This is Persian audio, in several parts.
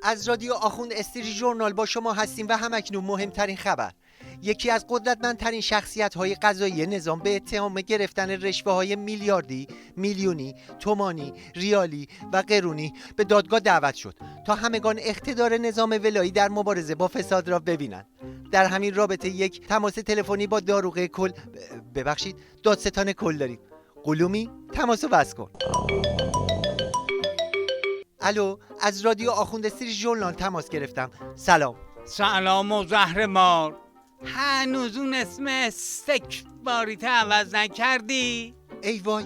از رادیو آخوند استری ژورنال با شما هستیم و همکنون مهمترین خبر. یکی از قدرتمندترین شخصیت‌های قضایی نظام به اتهام گرفتن رشوه‌های میلیاردی، میلیونی، تومانی، ریالی و قرونی به دادگاه دعوت شد تا همگان اقتدار نظام ولایی در مبارزه با فساد را ببینند. در همین رابطه یک تماس تلفنی با دادستان کل داریم. قلومی تماس وصل کن. الو، از رادیو آخوند استری ژورنال تماس گرفتم. سلام و زهر مار. هنوز اون اسم استکباریت عوض نکردی؟ ای وای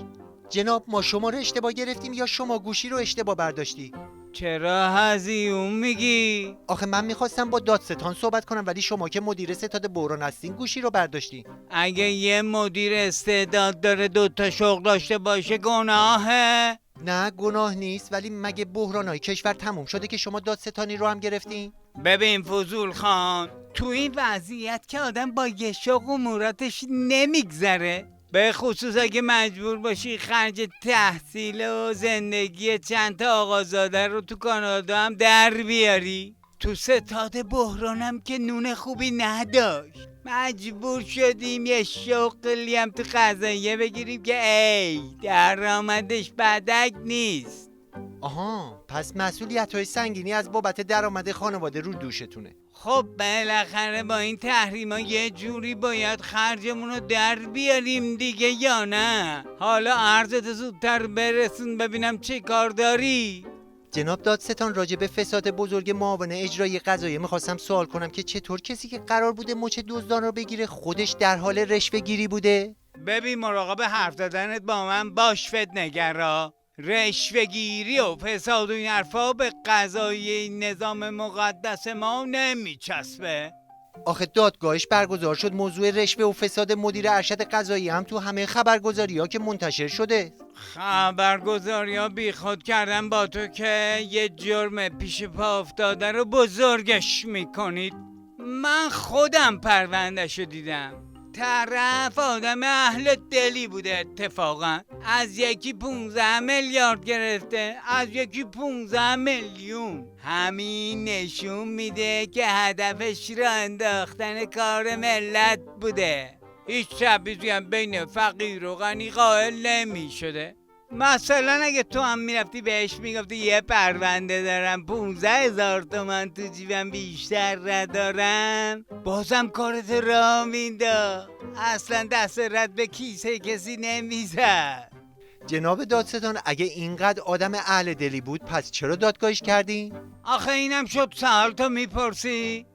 جناب، ما شما رو اشتباه گرفتیم یا شما گوشی رو اشتباه برداشتی؟ چرا هزیون میگی؟ آخه من میخواستم با دادستان صحبت کنم ولی شما که مدیر ستاد بحران هستین گوشی رو برداشتی. اگه یه مدیر استعداد داره 2 شغل داشته باشه گناهه؟ نه گناه نیست، ولی مگه بحرانای کشور تموم شده که شما دادستانی رو هم گرفتین؟ ببین فضول خان، تو این وضعیت که آدم با یه شغل اموراتش نمیگذره، به خصوص اگه مجبور باشی خرج تحصیل و زندگی چند تا آقازاده رو تو کانادا هم در بیاری. تو ستاد بحرانم که نون خوبی نداشت، مجبور شدیم یه شغلی هم تو قضاییه بگیریم که ای درآمدش بدک نیست. آها، پس مسئولیت‌های سنگینی از بابت درآمد خانواده رو دوشتونه. خب بالاخره با این تحریما یه جوری باید خرجمون رو در بیاریم دیگه، یا نه؟ حالا عرضت زودتر برسون ببینم چه کار داری. جناب دادستان، راجع به فساد بزرگ معاون اجرایی قضاییه میخواستم سوال کنم که چطور کسی که قرار بوده مچ دزدان رو بگیره خودش در حال رشوه گیری بوده؟ ببین مراقب حرف زدنت با من باش فتنه‌گرا. رشوه‌گیری و فساد و این حرفا به قضایی این نظام مقدس ما نمیچسبه. آخه دادگاهش برگزار شد، موضوع رشوه و فساد مدیر ارشد قضایی هم تو همه خبرگزاری‌ها که منتشر شده. خبرگزاری‌ها بیخود کردن با تو که یه جرم پیش پا افتاده رو بزرگش میکنید. من خودم پروندهشو دیدم. طرف آدم اهل دلی بوده، اتفاقا از یکی 15 میلیارد گرفته، از یکی 15 میلیون. همین نشون میده که هدفش را انداختن کار ملت بوده. هیچ تبعیضی هم بین فقیر و غنی قائل نمیشده. مثلا اگه تو هم میرفتی بهش میگفتی یه پرونده دارم 15,000 تومن تو جیبم بیشتر ندارم، بازم کارت را مینداخت، اصلا دست رد به کیسه کسی نمیزد. جناب دادستان، اگه اینقدر آدم اهل دلی بود پس چرا دادگاهش کردین؟ آخه اینم شد سوال تو میپرسی؟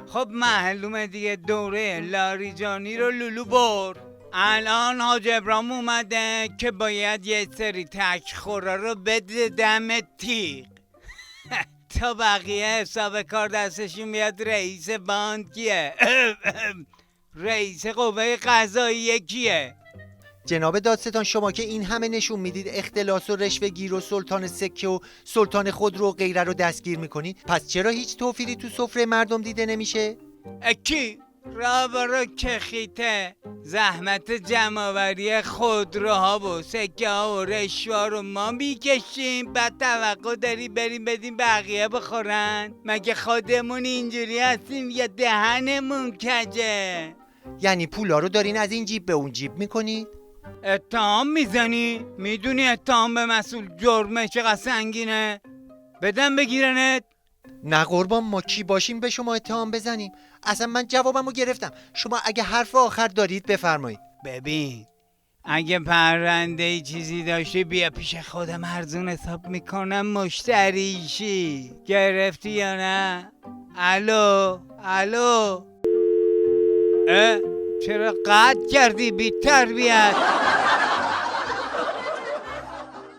خب معلومه دیگه دوره لاریجانی رو لولو برد. الان حاج ابراهیم اومده که باید یه سری تکخورا رو بده دم تیغ تا بقیه حساب کار دستشون بیاد. رئیس باند کیه؟ رئیس قوه قضاییه کیه؟ جناب دادستان، شما که این همه نشون میدید اختلاس و رشوه گیر و سلطان سکه و سلطان خودرو و غیره رو دستگیر میکنید، پس چرا هیچ توفیری تو سفره مردم دیده نمیشه؟ اکی را برا که خیته زحمت جمع‌آوری خودروها و سکه ها و رشوه رو ما میکشیم، بعد توقع داری بریم بدیم بقیه بخورن؟ مگه خودمون اینجوری هستیم یا دهنمون کجه؟ یعنی پولا رو دارین از این جیب به اون جیب میکنید؟ اتهام میزنی؟ میدونی اتهام به مسئول جرمه چقدر سنگینه؟ بدن بگیرنت؟ نه قربان، ما کی باشیم به شما اتهام بزنیم؟ اصلا من جوابمو گرفتم. شما اگه حرف آخر دارید بفرمایید. ببین اگه پرونده چیزی داشتی بیا پیش خودم، ارزون حساب میکنم مشتریشی. گرفتی یا نه؟ الو چرا قطع کردی بی تربیت؟